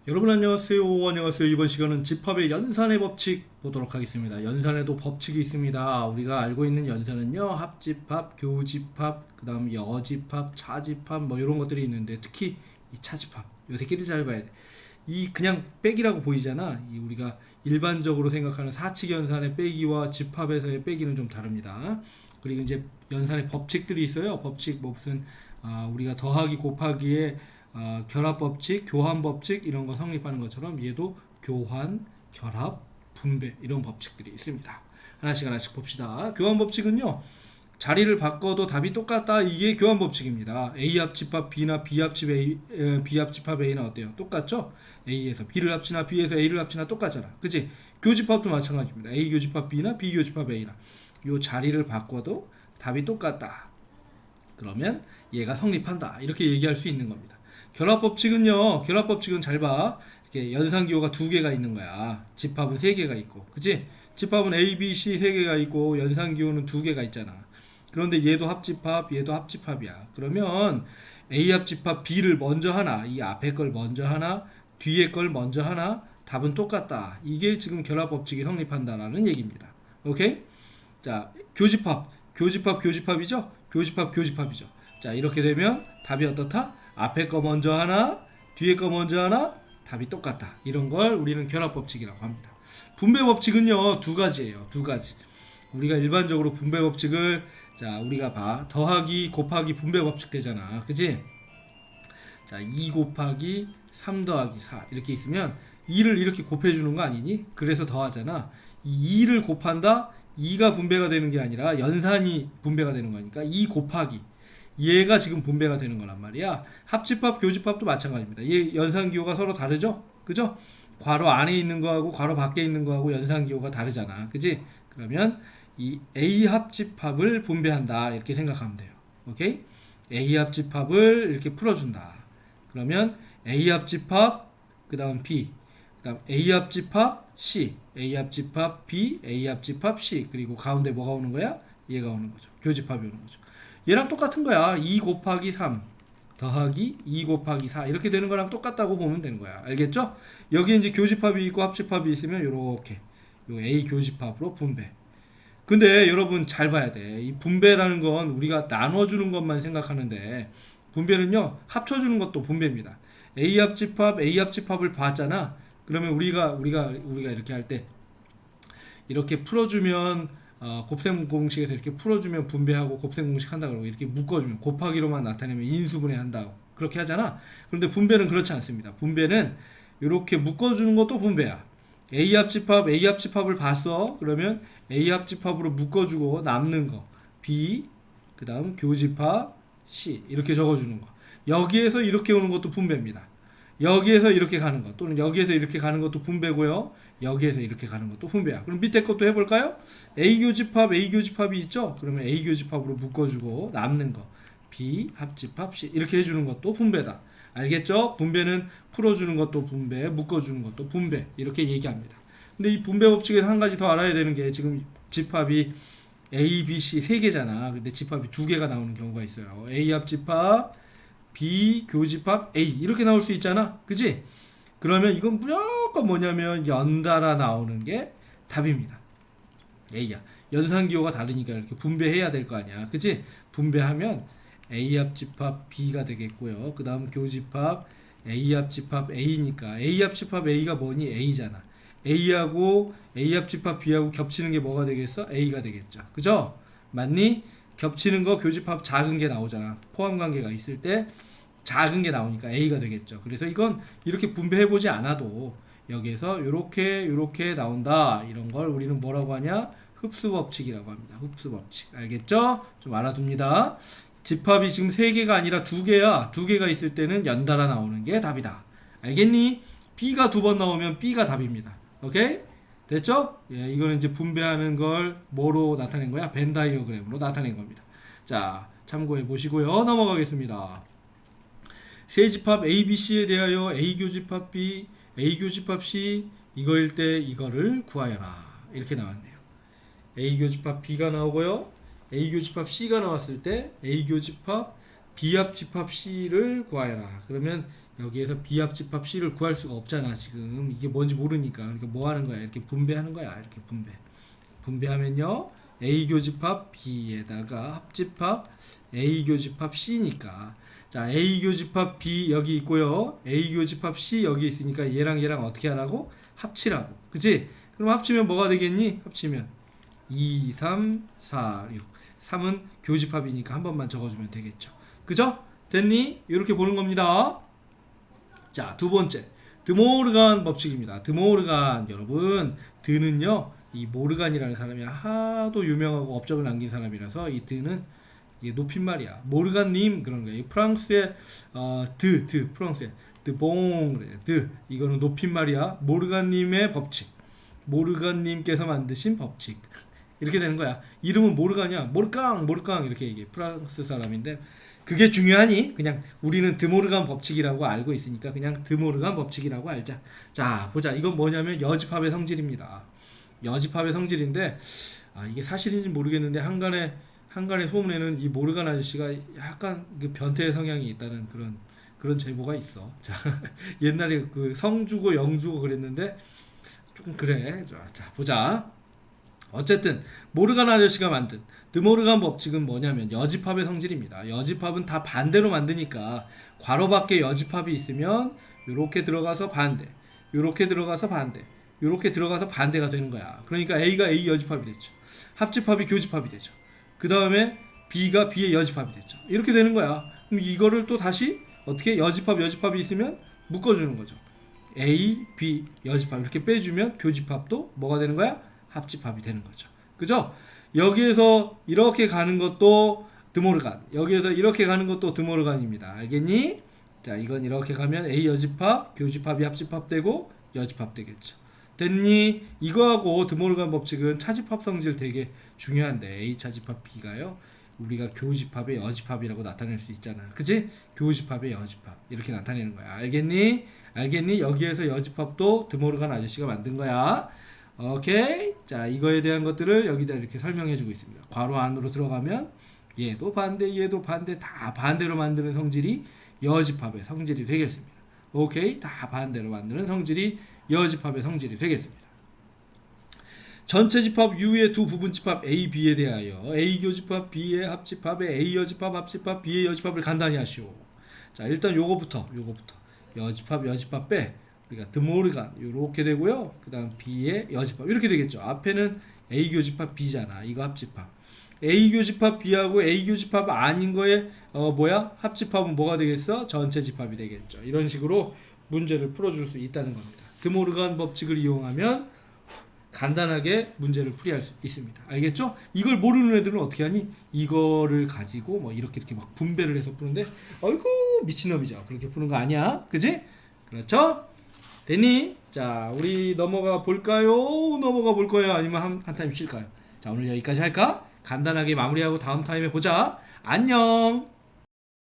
여러분 안녕하세요. 이번 시간은 집합의 연산의 법칙 보도록 하겠습니다. 연산에도 법칙이 있습니다. 우리가 알고 있는 연산은요, 합집합, 교집합, 그 다음 여집합, 차집합 뭐 이런 것들이 있는데, 특히 이 차집합 요 새끼를 잘 봐야 돼. 이 그냥 빼기라고 보이잖아. 이 우리가 일반적으로 생각하는 사칙 연산의 빼기와 집합에서의 빼기는 좀 다릅니다. 그리고 이제 연산의 법칙들이 있어요. 법칙 뭐 무슨 우리가 더하기 곱하기에 결합 법칙, 교환 법칙 이런 거 성립하는 것처럼 얘도 교환, 결합, 분배 이런 법칙들이 있습니다. 하나씩 봅시다. 교환 법칙은요, 자리를 바꿔도 답이 똑같다. 이게 교환 법칙입니다. A 합집합 B나 B 합집 A, B 합집합 A는 어때요? 똑같죠? A에서 B를 합치나 B에서 A를 합치나 똑같잖아. 그치? 교집합도 마찬가지입니다. A 교집합 B나 B 교집합 A나 요 자리를 바꿔도 답이 똑같다. 그러면 얘가 성립한다. 이렇게 얘기할 수 있는 겁니다. 결합법칙은요, 결합법칙은 잘 봐. 이렇게 연산기호가 두 개가 있는 거야. 집합은 세 개가 있고, 그치? 집합은 A, B, C 세 개가 있고, 연산기호는 두 개가 있잖아. 그런데 얘도 합집합, 얘도 합집합이야. 그러면 A 합집합 B를 먼저 하나, 이 앞에 걸 먼저 하나, 뒤에 걸 먼저 하나, 답은 똑같다. 이게 지금 결합법칙이 성립한다라는 얘기입니다. 오케이? 자, 교집합이죠? 교집합이죠. 자, 이렇게 되면 답이 어떻다? 앞에 거 먼저 하나, 뒤에 거 먼저 하나, 답이 똑같다. 이런 걸 우리는 결합법칙이라고 합니다. 분배법칙은요, 두 가지예요. 두 가지. 우리가 일반적으로 분배법칙을, 자, 우리가 봐. 더하기, 곱하기 분배법칙 되잖아. 그치? 자, 2 곱하기 3 더하기 4 이렇게 있으면 2를 이렇게 곱해주는 거 아니니? 그래서 더하잖아. 이 2를 곱한다? 2가 분배가 되는 게 아니라 연산이 분배가 되는 거니까 2 곱하기 얘가 지금 분배가 되는 거란 말이야. 합집합, 교집합도 마찬가지입니다. 얘 연산기호가 서로 다르죠? 그죠? 괄호 안에 있는 거하고 괄호 밖에 있는 거하고 연산기호가 다르잖아. 그지? 그러면 이 A 합집합을 분배한다. 이렇게 생각하면 돼요. 오케이? A 합집합을 이렇게 풀어준다. 그러면 A 합집합, 그 다음 B, 그 다음 A 합집합 C, A 합집합 B, A 합집합 C, 그리고 가운데 뭐가 오는 거야? 얘가 오는 거죠. 교집합이 오는 거죠. 얘랑 똑같은 거야. 2 곱하기 3 더하기 2 곱하기 4 이렇게 되는 거랑 똑같다고 보면 되는 거야. 알겠죠? 여기 이제 교집합이 있고 합집합이 있으면 요렇게 요 A 교집합으로 분배. 근데 여러분 잘 봐야 돼. 이 분배라는 건 우리가 나눠주는 것만 생각하는데, 분배는요, 합쳐주는 것도 분배입니다. A 합집합을 봤잖아. 그러면 우리가 이렇게 할 때 이렇게 풀어주면 곱셈 공식에서 이렇게 풀어주면 분배하고 곱셈 공식 한다 그러고, 이렇게 묶어주면 곱하기로만 나타내면 인수분해 한다고 그렇게 하잖아. 그런데 분배는 그렇지 않습니다. 분배는 이렇게 묶어주는 것도 분배야. A 합집합을 봤어. 그러면 A 합집합으로 묶어주고 남는 거 B, 그 다음 교집합 C 이렇게 적어주는 거. 여기에서 이렇게 오는 것도 분배입니다. 여기에서 이렇게 가는 것, 또는 여기에서 이렇게 가는 것도 분배고요. 여기에서 이렇게 가는 것도 분배야. 그럼 밑에 것도 해볼까요? A 교집합이 있죠? 그러면 A 교집합으로 묶어주고 남는 거 B 합집합 C 이렇게 해주는 것도 분배다. 알겠죠? 분배는 풀어주는 것도 분배, 묶어주는 것도 분배 이렇게 얘기합니다. 근데 이 분배 법칙에서 한 가지 더 알아야 되는 게, 지금 집합이 A, B, C 세 개잖아. 근데 집합이 두 개가 나오는 경우가 있어요. A 합집합 B 교집합 A 이렇게 나올 수 있잖아. 그치? 그러면 이건 무조건 뭐냐면 연달아 나오는 게 답입니다. A야. 연산기호가 다르니까 이렇게 분배해야 될 거 아니야. 그치? 분배하면 A 합집합 B가 되겠고요. 그 다음 교집합 A 합집합 A니까 A 합집합 A가 뭐니? A잖아. A하고 A 합집합 B하고 겹치는 게 뭐가 되겠어? A가 되겠죠. 그죠? 맞니? 겹치는 거 교집합 작은 게 나오잖아. 포함관계가 있을 때 작은 게 나오니까 A가 되겠죠. 그래서 이건 이렇게 분배해보지 않아도 여기에서 요렇게 나온다. 이런 걸 우리는 뭐라고 하냐? 흡수법칙이라고 합니다. 흡수법칙. 알겠죠? 좀 알아둡니다. 집합이 지금 3개가 아니라 2개야. 2개가 있을 때는 연달아 나오는 게 답이다. 알겠니? B가 2번 나오면 B가 답입니다. 오케이? 됐죠? 예, 이거는 이제 분배하는 걸 뭐로 나타낸 거야? 벤 다이어그램으로 나타낸 겁니다. 자, 참고해 보시고요. 넘어가겠습니다. 세 집합 A, B, C에 대하여 A 교집합 B, A 교집합 C 이거일 때 이거를 구하여라. 이렇게 나왔네요. A 교집합 B가 나오고요. A 교집합 C가 나왔을 때 A 교집합 B 합집합 C를 구하여라. 그러면 여기에서 B 합집합 C를 구할 수가 없잖아. 지금 이게 뭔지 모르니까. 그러니까 뭐 하는 거야? 이렇게 분배하는 거야. 이렇게 분배하면요, A 교집합 B에다가 합집합 A 교집합 C니까, 자, A 교집합 B 여기 있고요, A 교집합 C 여기 있으니까 얘랑 얘랑 어떻게 하라고? 합치라고. 그치? 그럼 합치면 뭐가 되겠니? 합치면 2, 3, 4, 6. 3은 교집합이니까 한 번만 적어주면 되겠죠. 그죠? 됐니? 이렇게 보는 겁니다. 자, 두 번째, 드모르간 법칙입니다. 드모르간, 여러분, 드는요, 이 모르간이라는 사람이 하도 유명하고 업적을 남긴 사람이라서 이 드는 이게 높임말이야. 모르간님 그런 거예요. 프랑스의 프랑스의 드봉 그래요. 드 이거는 높임말이야. 모르간님의 법칙. 모르간님께서 만드신 법칙. 이렇게 되는 거야. 이름은 모르간이야. 모르깡 이렇게 얘기해. 프랑스 사람인데 그게 중요하니? 그냥 우리는 드모르간 법칙이라고 알고 있으니까 그냥 드모르간 법칙이라고 알자. 자, 보자. 이건 뭐냐면 여집합의 성질입니다. 여집합의 성질인데, 이게 사실인지 모르겠는데 한간의 소문에는 이 모르간 아저씨가 약간 그 변태 성향이 있다는 그런 제보가 있어. 자, 옛날에 그 성주고 영주고 그랬는데 조금 그래. 자, 보자. 어쨌든 모르간 아저씨가 만든 드모르간 법칙은 뭐냐면 여집합의 성질입니다. 여집합은 다 반대로 만드니까 괄호 밖에 여집합이 있으면 요렇게 들어가서 반대, 요렇게 들어가서 반대, 요렇게 들어가서 반대가 되는 거야. 그러니까 A가 A 여집합이 됐죠. 합집합이 교집합이 되죠. 그 다음에 B가 B의 여집합이 됐죠. 이렇게 되는 거야. 그럼 이거를 또 다시 어떻게 여집합이 있으면 묶어주는 거죠. A, B 여집합 이렇게 빼주면 교집합도 뭐가 되는 거야? 합집합이 되는 거죠. 그죠? 여기에서 이렇게 가는 것도 드모르간, 여기에서 이렇게 가는 것도 드모르간입니다. 알겠니? 자, 이건 이렇게 가면 A 여집합, 교집합이 합집합 되고 여집합 되겠죠. 됐니? 이거하고 드모르간 법칙은 차집합 성질 되게 중요한데, A 차집합 B가요, 우리가 교집합의 여집합이라고 나타낼 수 있잖아. 그치? 교집합의 여집합 이렇게 나타내는 거야. 알겠니? 여기에서 여집합도 드모르간 아저씨가 만든 거야. 오케이? 자, 이거에 대한 것들을 여기다 이렇게 설명해 주고 있습니다. 괄호 안으로 들어가면 얘도 반대 다 반대로 만드는 성질이 여집합의 성질이 되겠습니다. 오케이? 다 반대로 만드는 성질이 여집합의 성질이 되겠습니다. 전체 집합 U의 두 부분 집합 A, B에 대하여 A 교집합 B의 합집합에 A 여집합 합집합 B의 여집합을 간단히 하시오. 자, 일단 요거부터 여집합 빼, 우리가 드모르간 이렇게 되고요. 그 다음 B의 여집합 이렇게 되겠죠. 앞에는 A 교집합 B잖아. 이거 합집합. A 교집합 B하고 A 교집합 아닌 거에 합집합은 뭐가 되겠어? 전체 집합이 되겠죠. 이런 식으로 문제를 풀어줄 수 있다는 겁니다. 드모르간 법칙을 이용하면 간단하게 문제를 풀이할 수 있습니다. 알겠죠? 이걸 모르는 애들은 어떻게 하니? 이거를 가지고 뭐 이렇게 막 분배를 해서 푸는데, 어이구 미친놈이죠. 그렇게 푸는 거 아니야. 그지? 그렇죠? 됐니? 자, 우리 넘어가 볼까요? 넘어가 볼 거예요? 아니면 한 타임 쉴까요? 자, 오늘 여기까지 할까? 간단하게 마무리하고 다음 타임에 보자. 안녕!